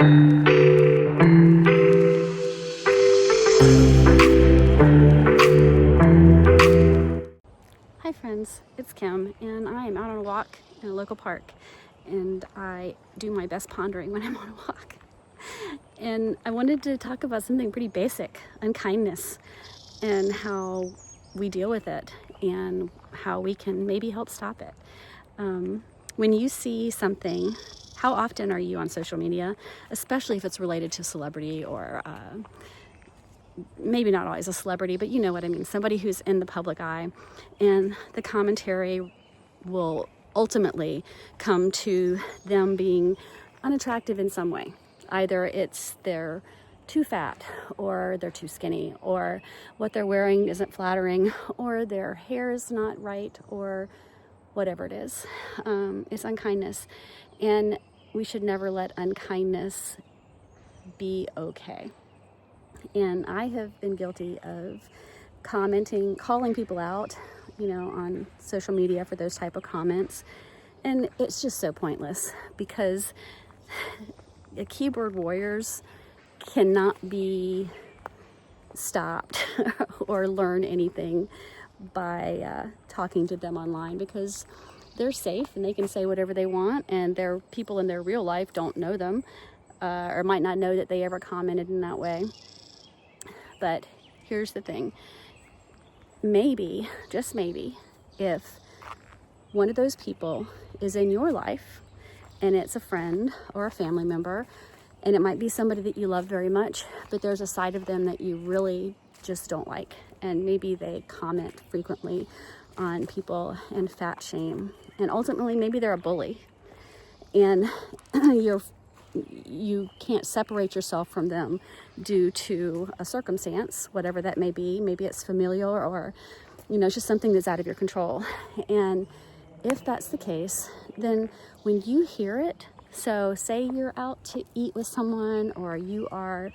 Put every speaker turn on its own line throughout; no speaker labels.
Hi friends, it's Kim, and I am out on a walk in a local park, and I do my best pondering when I'm on a walk. And I wanted to talk about something pretty basic, unkindness, and how we deal with it, and how we can maybe help stop it. When you see something, how often are you on social media, especially if it's related to celebrity or maybe not always a celebrity, but you know what I mean, somebody who's in the public eye, and the commentary will ultimately come to them being unattractive in some way. Either it's they're too fat, or they're too skinny, or what they're wearing isn't flattering, or their hair is not right, or whatever it is. It's unkindness, and we should never let unkindness be okay. And I have been guilty of commenting, calling people out, on social media for those type of comments. And it's just so pointless, because the keyboard warriors cannot be stopped or learn anything by talking to them online, because they're safe and they can say whatever they want, and their people in their real life don't know them, or might not know that they ever commented in that way. But here's the thing. Maybe, just maybe, if one of those people is in your life, and it's a friend or a family member, and it might be somebody that you love very much, but there's a side of them that you really just don't like, and maybe they comment frequently on people and fat shame, and ultimately maybe they're a bully, and you can't separate yourself from them due to a circumstance, whatever that may be. Maybe it's familial, or it's just something that's out of your control. And if that's the case, then when you hear it, so say you're out to eat with someone, or you are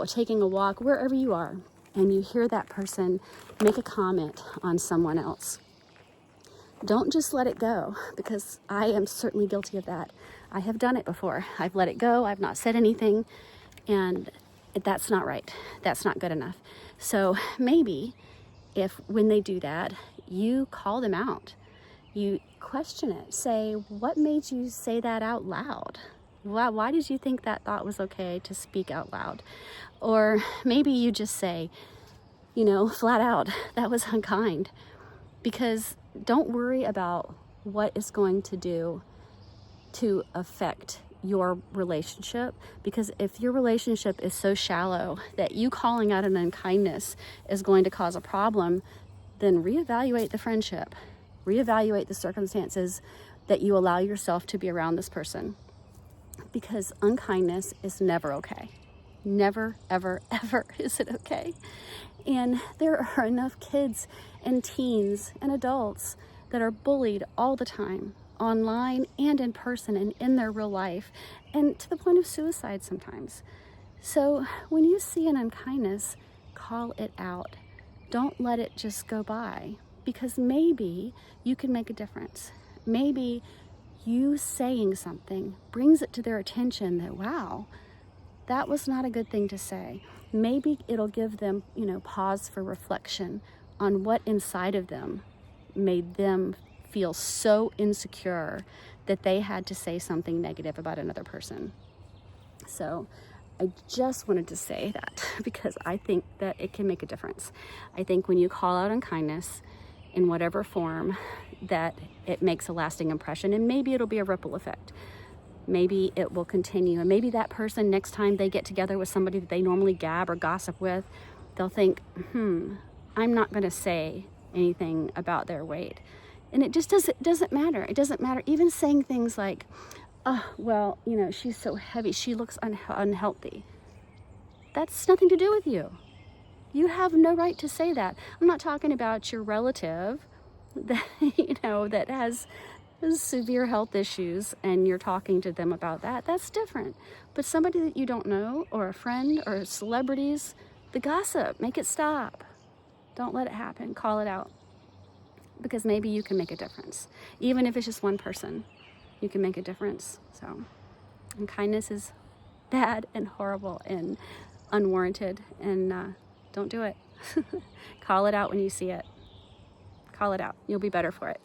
taking a walk, wherever you are, and you hear that person make a comment on someone else, don't just let it go, because I am certainly guilty of that. I have done it before. I've let it go. I've not said anything, and that's not right. That's not good enough. So maybe if when they do that, you call them out, you question it, say, what made you say that out loud? Why did you think that thought was okay to speak out loud? Or maybe you just say, flat out, that was unkind. Because don't worry about what it's going to do to affect your relationship, because if your relationship is so shallow that you calling out an unkindness is going to cause a problem, then reevaluate the friendship, reevaluate the circumstances that you allow yourself to be around this person, because unkindness is never okay. Never, ever, ever is it okay. And there are enough kids and teens and adults that are bullied all the time, online and in person and in their real life, and to the point of suicide sometimes. So when you see an unkindness, call it out. Don't let it just go by, because maybe you can make a difference. Maybe you saying something brings it to their attention that, wow, that was not a good thing to say. Maybe it'll give them, pause for reflection on what inside of them made them feel so insecure that they had to say something negative about another person. So I just wanted to say that, because I think that it can make a difference. I think when you call out unkindness in whatever form, that it makes a lasting impression, and maybe it'll be a ripple effect. Maybe it will continue, and maybe that person, next time they get together with somebody that they normally gab or gossip with, they'll think, I'm not going to say anything about their weight. And it just doesn't matter. It doesn't matter. Even saying things like, oh, well, she's so heavy, she looks unhealthy. That's nothing to do with you. You have no right to say that. I'm not talking about your relative that, that has severe health issues, and you're talking to them about that. That's different. But somebody that you don't know, or a friend, or celebrities, the gossip, make it stop. Don't let it happen. Call it out. Because maybe you can make a difference. Even if it's just one person, you can make a difference. So, and kindness is bad and horrible and unwarranted, and don't do it. Call it out when you see it. Call it out. You'll be better for it.